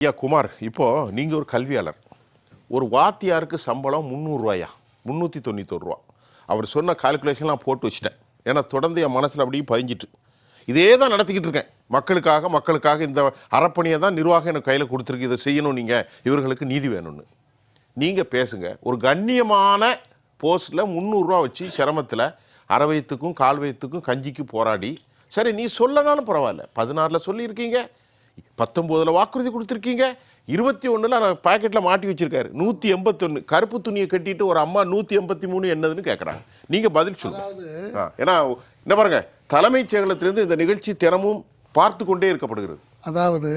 ஐயா குமார், இப்போது நீங்கள் ஒரு கல்வியாளர். ஒரு வாத்தியாருக்கு சம்பளம் 300 ரூபாயா, 391 ரூபா. அவர் சொன்ன கால்குலேஷன்லாம் போட்டு வச்சுட்டேன். ஏன்னா தொடர்ந்து என் மனசில் அப்படியே பதிஞ்சிட்டு இதே தான் நடத்திக்கிட்டு இருக்கேன். மக்களுக்காக இந்த அறப்பணியை தான் நிர்வாகம் எனக்கு கையில் கொடுத்துருக்கு. இதை செய்யணும், நீங்கள் இவர்களுக்கு நீதி வேணும்னு நீங்கள் பேசுங்க. ஒரு கண்ணியமான போஸ்ட்டில் 300 ரூபா வச்சு சிரமத்தில் அரை வயிற்றுக்கும் கால் வயிற்றுக்கும் கஞ்சிக்கு போராடி, சரி நீ சொல்லனாலும் பரவாயில்ல, 16ல் சொல்லியிருக்கீங்க, 19ல் வாக்குறுதி கொடுத்துருக்கீங்க, 21ல் நான் பாக்கெட்டில் மாட்டி வச்சிருக்காரு 181 கருப்பு துணியை கட்டிட்டு ஒரு அம்மா 183 என்னதுன்னு கேட்குறாங்க. நீங்கள் பதில் சொல்லுங்க. ஏன்னா என்ன பாருங்க, தலைமைச் செயலகத்திலிருந்து இந்த நிகழ்ச்சி தினமும் பார்த்து கொண்டே இருக்கப்படுகிறது. அதாவது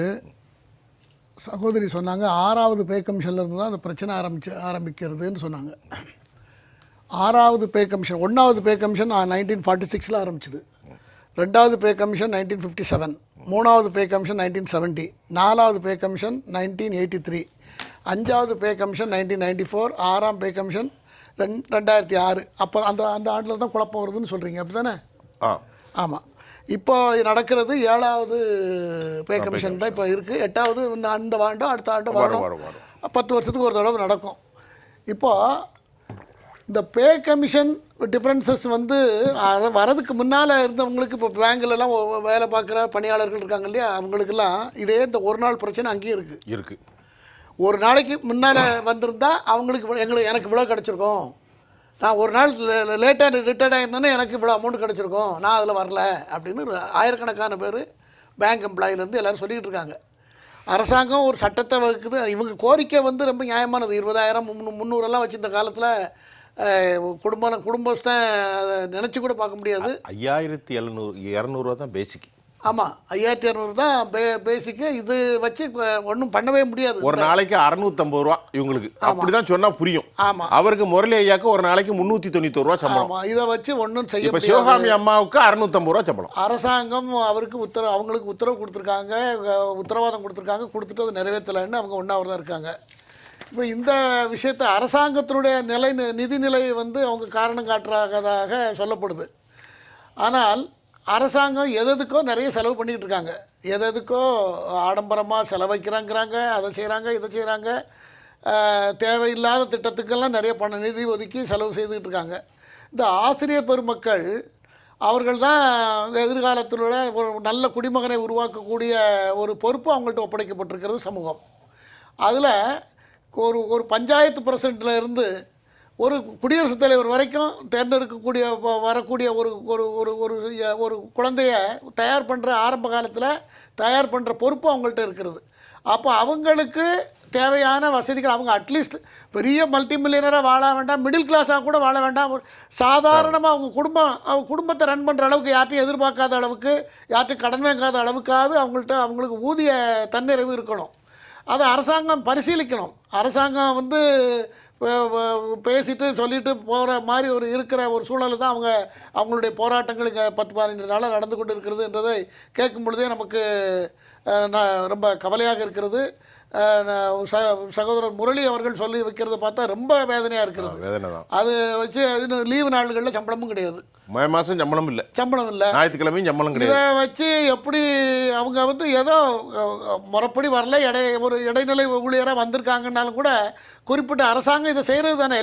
சகோதரி சொன்னாங்க 6வது பே கமிஷன்லேருந்து தான் அந்த பிரச்சனை ஆரம்பிக்கிறதுன்னு சொன்னாங்க. 6வது பே கமிஷன், 1வது பே கமிஷன் 1946 ஆரம்பிச்சுது, 2வது பே கமிஷன் 1957, 3வது பே கமிஷன் 1970, 4வது பே கமிஷன் 1983, 5வது பே கமிஷன் 1994, 6ஆம் பே கமிஷன் 2006. அப்போ அந்த ஆண்டில் தான் குழப்பம் வருதுன்னு சொல்கிறீங்க, அப்படி தானே? ஆமாம். இப்போ நடக்கிறது 7வது பே கமிஷன் தான் இப்போ இருக்குது. 8வது அந்த ஆண்டோ அடுத்த ஆண்டோ வரணும். 10 வருஷத்துக்கு ஒரு தடவை நடக்கும். இப்போது இந்த பே கமிஷன் டிஃப்ரென்சஸ் வரதுக்கு முன்னால் இருந்தவங்களுக்கு, இப்போ பேங்கிலலாம் வேலை பார்க்குற பணியாளர்கள் இருக்காங்க இல்லையா, அவங்களுக்கெல்லாம் இதே இந்த ஒரு நாள் பிரச்சனை அங்கேயும் இருக்குது. ஒரு நாளைக்கு முன்னால் வந்திருந்தால் அவங்களுக்கு எனக்கு இவ்வளோ கிடச்சிருக்கும், நான் ஒரு நாள் லேட்டாக ரிட்டையர்ட் ஆகிருந்தேன்னா எனக்கு இவ்வளோ அமௌண்ட் கிடச்சிருக்கும், நான் அதில் வரல அப்படின்னு ஆயிரக்கணக்கான பேர் பேங்க் எம்ப்ளாயிலேருந்து எல்லோரும் சொல்லிகிட்டு இருக்காங்க. அரசாங்கம் ஒரு சட்டத்தை வகுக்குது. இவங்க கோரிக்கை ரொம்ப நியாயமானது. 20,000 300 வச்சு இந்த காலத்தில் குடும்பஸ்தான் நினச்சி கூட பார்க்க முடியாது. 5,200 தான் பேசிக். ஆமாம், 5,200 தான் பேசிக்கு. இது வச்சு ஒன்றும் பண்ணவே முடியாது. ஒரு நாளைக்கு 650 ரூபா இவங்களுக்கு, அப்படி தான் சொன்னால் புரியும். ஆமாம், அவருக்கு முரளி ஐயாவுக்கு ஒரு நாளைக்கு 391 ரூபா சம்பளம். ஆமாம், இதை வச்சு ஒன்றும் செய்ய முடியாது. சிவகாமி அம்மாவுக்கு 650 ரூபா சம்பளம். அரசாங்கம் அவங்களுக்கு உத்தரவு கொடுத்துருக்காங்க, உத்தரவாதம் கொடுத்துருக்காங்க, கொடுத்துட்டு அதை நிறைவேற்றலைன்னு அவங்க ஒன்றாவது தான் இருக்காங்க. இப்போ இந்த விஷயத்தை அரசாங்கத்தினுடைய நிதிநிலை அவங்க காரணம் காட்டுறதாக சொல்லப்படுது. ஆனால் அரசாங்கம் எதுக்கோ நிறைய செலவு பண்ணிக்கிட்டு இருக்காங்க. எதுக்கோ ஆடம்பரமாக செலவைக்கிறாங்கிறாங்க, அதை செய்கிறாங்க, இதை செய்கிறாங்க. தேவையில்லாத திட்டத்துக்கெல்லாம் நிறைய நிதி ஒதுக்கி செலவு செய்துக்கிட்டு இருக்காங்க. இந்த ஆசிரியர் பெருமக்கள் அவர்கள் தான் எதிர்காலத்திலோட ஒரு நல்ல குடிமகனை உருவாக்கக்கூடிய ஒரு பொறுப்பு அவங்கள்ட்ட ஒப்படைக்கப்பட்டிருக்கிறது சமூகம். அதில் ஒரு பஞ்சாயத்து பிரசிடெண்ட்டில் இருந்து ஒரு குடியரசுத் தலைவர் வரைக்கும் தேர்ந்தெடுக்கக்கூடிய வரக்கூடிய ஒரு ஒரு ஒரு ஒரு ஒரு குழந்தைய தயார் பண்ணுற ஆரம்ப காலத்தில் தயார் பண்ணுற பொறுப்பு அவங்கள்ட்ட இருக்கிறது. அப்போ அவங்களுக்கு தேவையான வசதிகள், அவங்க அட்லீஸ்ட் பெரிய மல்டி மில்லியனராக வாழ வேண்டாம், மிடில் கிளாஸாக கூட வாழ வேண்டாம், ஒரு சாதாரணமாக அவங்க குடும்பத்தை ரன் பண்ணுற அளவுக்கு, யார்ட்டையும் எதிர்பார்க்காத அளவுக்கு, யார்ட்டையும் கடன் வாங்காத அளவுக்காவது அவங்களுக்கு ஊதிய தன்னிறைவு இருக்கணும். அதை அரசாங்கம் பரிசீலிக்கணும். அரசாங்கம் பேசிட்டு சொல்லிட்டு போகிற மாதிரி இருக்கிற ஒரு சூழலை தான் அவங்களுடைய போராட்டங்கள் இங்கே 10-15 நாளாக நடந்து கொண்டு இருக்கிறது என்றதை கேட்கும் பொழுதே நமக்கு ரொம்ப கவலையாக இருக்கிறது. சகோதரர் முரளி அவர்கள் சொல்லி வைக்கிறத பார்த்தா ரொம்ப வேதனையாக இருக்கிறது. அது வச்சு இன்னும் லீவு நாள்களில் சம்பளமும் கிடையாது, மே மாதம் சம்பளம் இல்லை, ஞாயிற்றுக்கிழமையும் சம்பளம் கிடையாது. இதை வச்சு எப்படி அவங்க ஏதோ முறைப்படி வரல, ஒரு இடைநிலை ஊழியராக வந்திருக்காங்கன்னாலும் கூட குறிப்பிட்ட அரசாங்கம் இதை செய்கிறது தானே.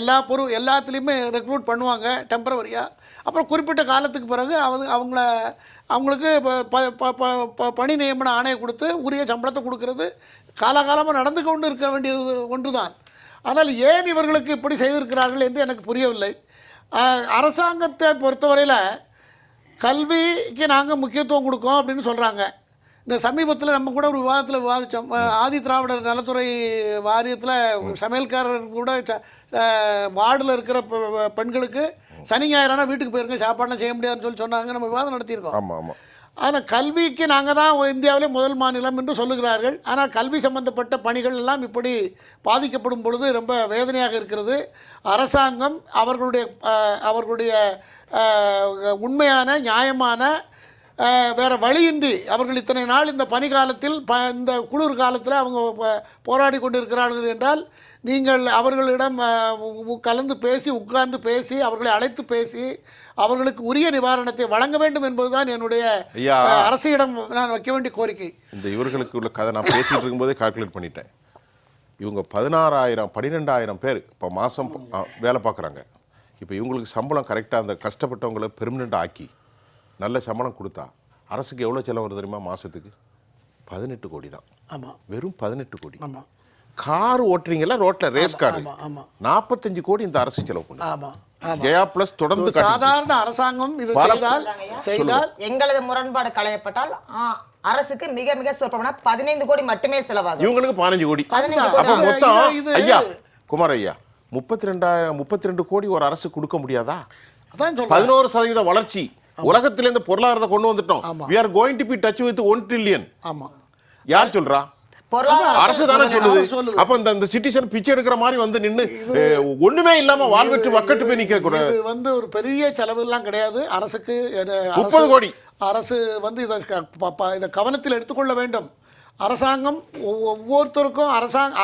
எல்லாத்துலேயுமே ரெக்ரூட் பண்ணுவாங்க டெம்பரவரியாக. அப்புறம் குறிப்பிட்ட காலத்துக்கு பிறகு அவங்களுக்கு பணி நியமன ஆணையை கொடுத்து உரிய சம்பளத்தை கொடுக்கறது காலகாலமாக நடந்து கொண்டு இருக்க வேண்டியது ஒன்று தான். ஆனால் ஏன் இவர்களுக்கு இப்படி செய்திருக்கிறார்கள் என்று எனக்கு புரியவில்லை. அரசாங்கத்தை பொறுத்தவரையில் கல்விக்கு நாங்கள் முக்கியத்துவம் கொடுக்கோம் அப்படின்னு சொல்கிறாங்க. இந்த சமீபத்தில் நம்ம கூட ஒரு விவாதத்தில் விவாதித்தோம். ஆதி திராவிடர் நலத்துறை வாரியத்தில் சமையல்காரர் கூட வார்டில் இருக்கிற பெண்களுக்கு சனி ஞாயிறானா வீட்டுக்கு போயிருங்க, சாப்பாடுலாம் செய்ய முடியாதுன்னு சொன்னாங்க. நம்ம விவாதம் நடத்தியிருக்கோம். ஆமாம். ஆனால் கல்விக்கு நாங்கள் தான் இந்தியாவிலே முதல் மாநிலம் என்று சொல்லுகிறார்கள். ஆனால் கல்வி சம்பந்தப்பட்ட பணிகள் எல்லாம் இப்படி பாதிக்கப்படும் பொழுது ரொம்ப வேதனையாக இருக்கிறது. அரசாங்கம் அவர்களுடைய உண்மையான நியாயமான வேறு வழியின்றி அவர்கள் இத்தனை நாள் இந்த பனிக்காலத்தில் இந்த குளிர் காலத்தில் அவங்க போராடி கொண்டு இருக்கிறார்கள் என்றால் நீங்கள் அவர்களிடம் கலந்து பேசி உட்கார்ந்து பேசி அவர்களை அழைத்து பேசி அவர்களுக்கு உரிய நிவாரணத்தை வழங்க வேண்டும் என்பதுதான் என்னுடைய ஐயா, அரசிடம் நான் வைக்க வேண்டிய கோரிக்கை. இந்த இவர்களுக்கு உள்ள கதை நான் பேசிட்டு இருக்கும்போதே கால்குலேட் பண்ணிட்டேன். இவங்க 16,000 12,000 பேர் இப்போ மாதம் வேலை பார்க்குறாங்க. இப்போ இவங்களுக்கு சம்பளம் கரெக்டாக அந்த கஷ்டப்பட்டவங்களை பெர்மனெண்ட் ஆக்கி நல்ல சம்பளம் கொடுத்தா அரசுக்கு எவ்வளோ செலவு வருது தெரியுமா? மாதத்துக்கு 18 கோடி தான். ஆமாம், வெறும் 18 கோடி. ஆமாம். கார் ஓட்டுறீங்களா ரோட்டில் ரேஸ் கார், ஆமாம், 45 கோடி இந்த அரசு செலவு பண்ணுது. ஆமாம், ஆமாம். ஜெயா பிளஸ் தொடர்ந்து சாதாரண அரசாங்கம் இது செய்தால் எங்களது முரண்பாடு களையப்பட்டால் அரசுக்கு மிக மிக சொற்பமான 15 கோடி மட்டுமே செலவாகும். இவங்களுக்கு 15 கோடி. 15 அப்ப கோடி. மொத்தம் ஐயா குமார் ஐயா 32 கோடி ஒரு அரசு கொடுக்க முடியாதா? அதான் சொல்றேன். 11% வளர்ச்சி உலகத்துல இந்த பொருளாதாரத்தை கொண்டு வந்துட்டோம். ஆமா. we are going to be touch with 1 trillion. ஆமா, யார் சொல்றா? பொருளாதார அரசு தானே சொல்லுது. சொல்லுது. அப்ப இந்த சிட்டிசன் பிச்சை எடுக்கிற மாதிரி வந்து நின்னு ஒண்ணுமே இல்லாம வாழ்வெட்டு வக்கட்டு போய் நிக்கிற கூட இது ஒரு பெரிய செலவு எல்லாம் கிடையாது அரசுக்கு. 30 கோடி. அரசு இதை கவனத்தில் எடுத்துக்கொள்ள வேண்டும். அரசாங்கம் ஒவ்வொருத்தருக்கும்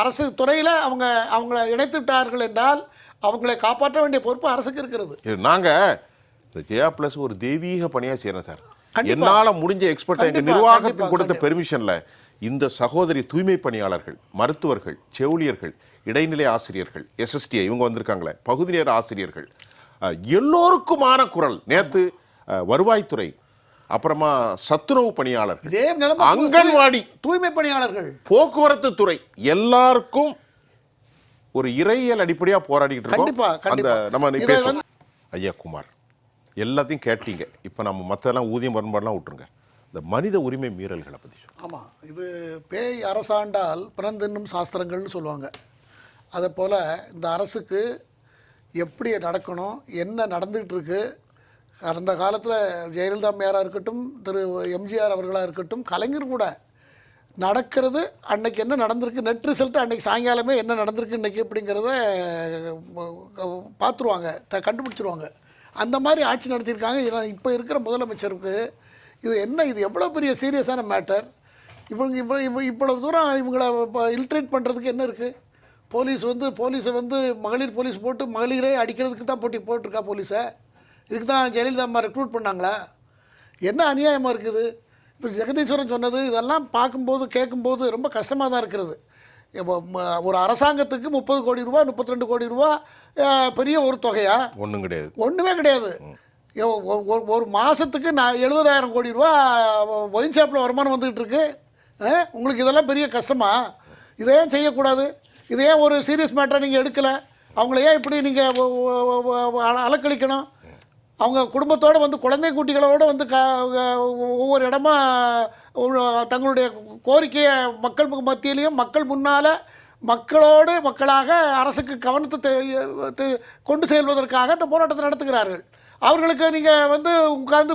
அரசு துறையில் அவங்கள இணைத்து விட்டார்கள் என்றால் அவங்களை காப்பாற்ற வேண்டிய பொறுப்பு அரசுக்கு இருக்கிறது. நாங்க இந்த ஜெயா பிளஸ் ஒரு தெய்வீக பணியா செய்யறோம் சார். கண்டிப்பா. என்னால முடிஞ்ச எக்ஸ்பர்ட் எங்க நிர்வாகத்துக்கு கொடுத்த கண்டிப்பா. பெர்மிஷன்ல இந்த சகோதரி தூய்மை பணியாளர்கள், மருத்துவர்கள், செவிலியர்கள், இடைநிலை ஆசிரியர்கள், SSTI இவங்க வந்திருக்காங்களே, பகுதி நேர ஆசிரியர்கள், எல்லோருக்குமான குரல். நேத்து வருவாய்த்துறை, அப்புறமா சத்துணவு பணியாளர்கள், இதே நிலைமை அங்கன்வாடி, தூய்மை பணியாளர்கள், போக்குவரத்து துறை எல்லாருக்கும் ஒரு இறையியல் அடிப்படையா போராடிட்டு கண்டிப்பா, இருக்கோம். அந்த கண்டிப்பா. நம்ம இதை பேசுவோம். ஐயா குமார் எல்லாத்தையும் கேட்டீங்க. இப்போ நம்ம மற்றெல்லாம் ஊதியம் முரண்பாடெல்லாம் விட்டுருங்க. இந்த மனித உரிமை மீறல்களை பற்றி சொல்லுங்கள். ஆமாம், இது பேய் அரசாண்டால் பிறந்தென்னும் சாஸ்திரங்கள்னு சொல்லுவாங்க. அதை போல் இந்த அரசுக்கு எப்படி நடக்கணும், என்ன நடந்துகிட்டு இருக்கு. கடந்த காலத்தில் ஜெயலலிதா அம்மையாராக இருக்கட்டும், திரு MGR அவர்களாக இருக்கட்டும், கலைஞர் கூட நடக்கிறது அன்னைக்கு என்ன நடந்திருக்கு, நெட் ரிசல்ட்டு அன்னைக்கு சாயங்காலமே என்ன நடந்திருக்கு இன்றைக்கி அப்படிங்கிறத பார்த்துருவாங்க, கண்டுபிடிச்சிருவாங்க. அந்த மாதிரி ஆட்சி நடத்தியிருக்காங்க. இப்போ இருக்கிற முதலமைச்சருக்கு இது எவ்வளோ பெரிய சீரியஸான மேட்டர். இவ்வளவு தூரம் இவங்களை இல்ட்ரேட் பண்ணுறதுக்கு என்ன இருக்குது? போலீஸை வந்து மகளிர் போலீஸ் போட்டு மகளிரே அடிக்கிறதுக்கு தான் போட்டிருக்கா போலீஸை? இதுக்கு தான் ஜெயலலிதா அம்மா ரெக்ரூட் பண்ணாங்களா? என்ன அநியாயமாக இருக்குது. இப்போ ஜெகதீஸ்வரன் சொன்னது இதெல்லாம் பார்க்கும்போது கேட்கும்போது ரொம்ப கஷ்டமாக தான் இருக்கிறது. இப்போ ஒரு அரசாங்கத்துக்கு 30 கோடி ரூபா 32 கோடி ரூபா பெரிய ஒரு தொகையா? ஒன்றும் கிடையாது, ஒன்றுமே கிடையாது. ஒரு மாதத்துக்கு 70,000 கோடி ரூபா ஒயின் ஷாப்பில் வருமானம் வந்துக்கிட்டு இருக்கு. உங்களுக்கு இதெல்லாம் பெரிய கஷ்டமா? இதை ஏன் செய்யக்கூடாது? இதை ஏன் ஒரு சீரியஸ் மேட்டரை நீங்கள் எடுக்கலை? அவங்கள ஏன் இப்படி நீங்கள் அலக்களிக்கணும்? அவங்க குடும்பத்தோடு வந்து குழந்தை குட்டிகளோடு வந்து ஒவ்வொரு இடமா தங்களுடைய கோரிக்கையை மக்கள் மத்தியிலையும் மக்கள் முன்னால் மக்களாக அரசுக்கு கவனத்தை கொண்டு செல்வதற்காக இந்த போராட்டத்தை நடத்துகிறார்கள். அவர்களுக்கு நீங்கள் வந்து உட்கார்ந்து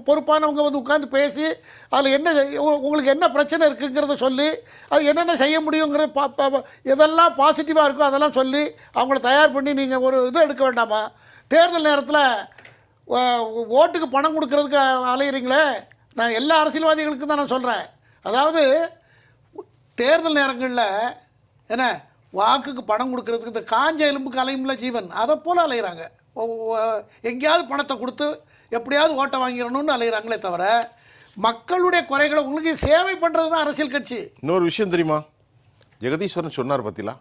பொறுப்பானவங்க வந்து உட்கார்ந்து பேசி அதில் என்ன உங்களுக்கு என்ன பிரச்சனை இருக்குங்கிறத சொல்லி அது என்னென்ன செய்ய முடியுங்கிறத எதெல்லாம் பாசிட்டிவாக இருக்கோ அதெல்லாம் சொல்லி அவங்கள தயார் பண்ணி நீங்கள் ஒரு இது எடுக்க வேண்டாமா? தேர்தல் நேரத்தில் ஓட்டுக்கு பணம் கொடுக்கறதுக்கு அலையிறீங்களே. நான் எல்லா அரசியல்வாதிகளுக்கும் தான் நான் சொல்கிறேன். அதாவது தேர்தல் நேரங்களில் என்ன வாக்குக்கு பணம் கொடுக்கறதுக்கு இந்த காஞ்ச எலும்புக்கு அலையும்ல ஜீவன், அதை போல் அலையிறாங்க. எங்கேயாவது பணத்தை கொடுத்து எப்படியாவது ஓட்டை வாங்கிடணும்னு அலையிறாங்களே தவிர மக்களுடைய குறைகளை உங்களுக்கு சேவை பண்ணுறது தான் அரசியல் கட்சி. இன்னொரு விஷயம் தெரியுமா? ஜெகதீஸ்வரன் சொன்னார் பத்திலா,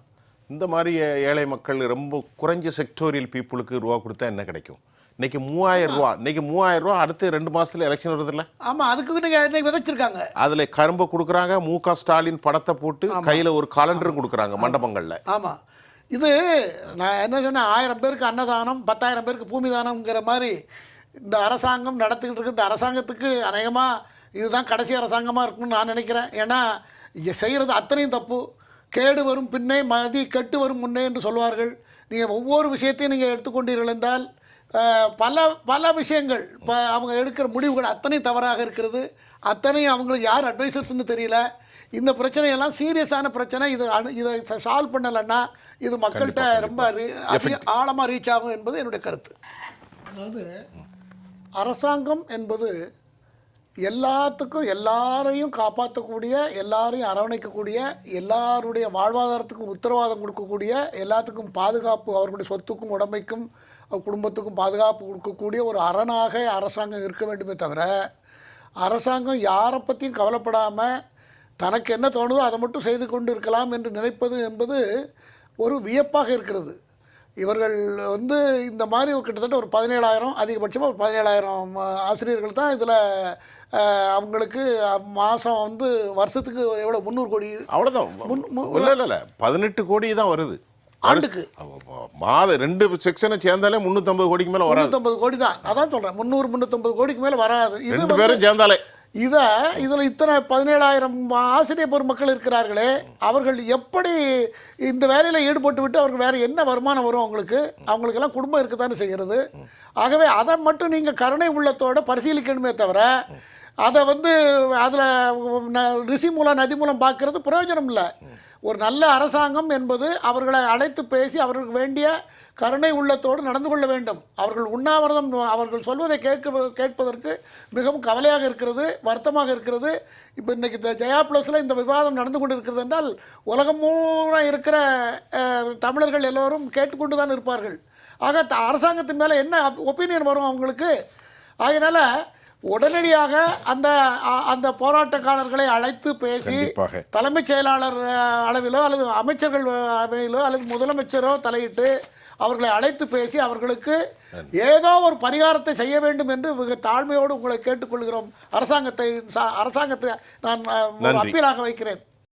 இந்த மாதிரி ஏழை மக்கள் ரொம்ப குறைஞ்ச செக்டோரியல் பீப்புளுக்கு ரூபா கொடுத்தா என்ன கிடைக்கும்? இன்னைக்கு 3000 ரூபா, இன்னைக்கு 3000 ரூபா, அடுத்து 2 மாசத்துல எலெக்ஷன் வருதுல்ல? ஆமா, அதுக்கு இன்னைக்கு விதைச்சிருக்காங்க. அதுல கரும்பு கொடுக்குறாங்க, MK ஸ்டாலின் படத்தை போட்டு கையில ஒரு காலண்டரும் கொடுக்குறாங்க மண்டபங்கள்ல. ஆமா, இது நான் என்ன சொன்னேன், 1000 பேருக்கு அன்னதானம் 10,000 பேருக்கு பூமி தானம்ங்கிற மாதிரி இந்த அரசாங்கம் நடத்திக்கிட்டு இருக்கு. இந்த அரசாங்கத்துக்கு அநேகமாக இதுதான் கடைசி அரசாங்கமாக இருக்கும்னு நான் நினைக்கிறேன். ஏன்னா செய்கிறது அத்தனையும் தப்பு. கேடு வரும் பின்னே மதி கெட்டு வரும் முன்னே என்று சொல்வார்கள். நீங்கள் ஒவ்வொரு விஷயத்தையும் நீங்கள் எடுத்துக்கொண்டீர்கள் என்றால் பல விஷயங்கள் அவங்க எடுக்கிற முடிவுகள் அத்தனையும் தவறாக இருக்கிறது. அத்தனையும் அவங்களுக்கு யார் அட்வைசர்ஸ்ன்னு தெரியல. இந்த பிரச்சனையெல்லாம் சீரியஸான பிரச்சனை. இதை சால்வ் பண்ணலைன்னா இது மக்கள்கிட்ட ரொம்ப ஆழமாக ரீச் ஆகும் என்பது என்னுடைய கருத்து. அதாவது அரசாங்கம் என்பது எல்லாத்துக்கும் எல்லாரையும் காப்பாற்றக்கூடிய, எல்லாரையும் அரவணைக்கக்கூடிய, எல்லாருடைய வாழ்வாதாரத்துக்கும் உத்தரவாதம் கொடுக்கக்கூடிய, எல்லாத்துக்கும் பாதுகாப்பு, அவர்களுடைய சொத்துக்கும் உடைமைக்கும் குடும்பத்துக்கும் பாதுகாப்பு கொடுக்கக்கூடிய ஒரு அரணாக அரசாங்கம் இருக்க வேண்டுமே தவிர, அரசாங்கம் யாரை பற்றியும் கவலைப்படாமல் தனக்கு என்ன தோணுதோ அதை மட்டும் செய்து கொண்டு இருக்கலாம் என்று நினைப்பது என்பது ஒரு வியப்பாக இருக்கிறது. இவர்கள் வந்து இந்த மாதிரி கிட்டத்தட்ட ஒரு 17,000, அதிகபட்சமாக ஒரு 17,000 ஆசிரியர்கள் தான் இதில் அவங்களுக்கு மாதம் வந்து வருஷத்துக்கு எவ்வளோ 300 கோடி அவ்வளோதான். இல்லை 18 கோடி தான் வருது ஆண்டுக்கு. மாதம் 2 செக்ஷனை சேர்ந்தாலே 350 கோடிக்கு மேலே வராது. 350 கோடி தான், அதான் சொல்கிறேன். 300-350 கோடிக்கு மேலே வராது. இது 2 பேரும் சேர்ந்தாலே இதில் இத்தனை 17,000 ஆசிரியர் பெருமக்கள் இருக்கிறார்களே, அவர்கள் எப்படி இந்த வேலையில் ஈடுபட்டு விட்டு அவர்கள் வேறு என்ன வருமானம் வரும்? அவங்களுக்கெல்லாம் குடும்பம் இருக்கத்தானே செய்கிறது. ஆகவே அதை மட்டும் நீங்கள் கருணை உள்ளத்தோடு பரிசீலிக்கணுமே தவிர, அதை வந்து அதில் ரிஷி மூலம் நதி மூலம் பார்க்கறது பிரயோஜனம் இல்லை. ஒரு நல்ல அரசாங்கம் என்பது அவர்களை அழைத்து பேசி அவர்களுக்கு வேண்டிய கருணை உள்ளத்தோடு நடந்து கொள்ள வேண்டும். அவர்கள் உண்ணாவிரதம் அவர்கள் சொல்வதை கேட்பதற்கு மிகவும் கவலையாக இருக்கிறது, வருத்தமாக இருக்கிறது. இப்போ இன்றைக்கி இந்த ஜெயா ப்ளஸில் இந்த விவாதம் நடந்து கொண்டு இருக்கிறது என்றால் உலகம் மூணா இருக்கிற தமிழர்கள் எல்லோரும் கேட்டுக்கொண்டு தான் இருப்பார்கள். ஆக அரசாங்கத்தின் மேலே என்ன ஒப்பீனியன் வரும் அவங்களுக்கு? ஆகையினால உடனடியாக அந்த போராட்டக்காரர்களை அழைத்து பேசி தலைமைச் செயலாளர் அளவிலோ அல்லது அமைச்சர்கள் அளவிலோ அல்லது முதலமைச்சரோ தலையிட்டு அவர்களை அழைத்து பேசி அவர்களுக்கு ஏதோ ஒரு பரிகாரத்தை செய்ய வேண்டும் என்று மிக தாழ்மையோடு உங்களை கேட்டுக்கொள்கிறோம். அரசாங்கத்தை நான் ஒரு அப்பீலாக வைக்கிறேன்.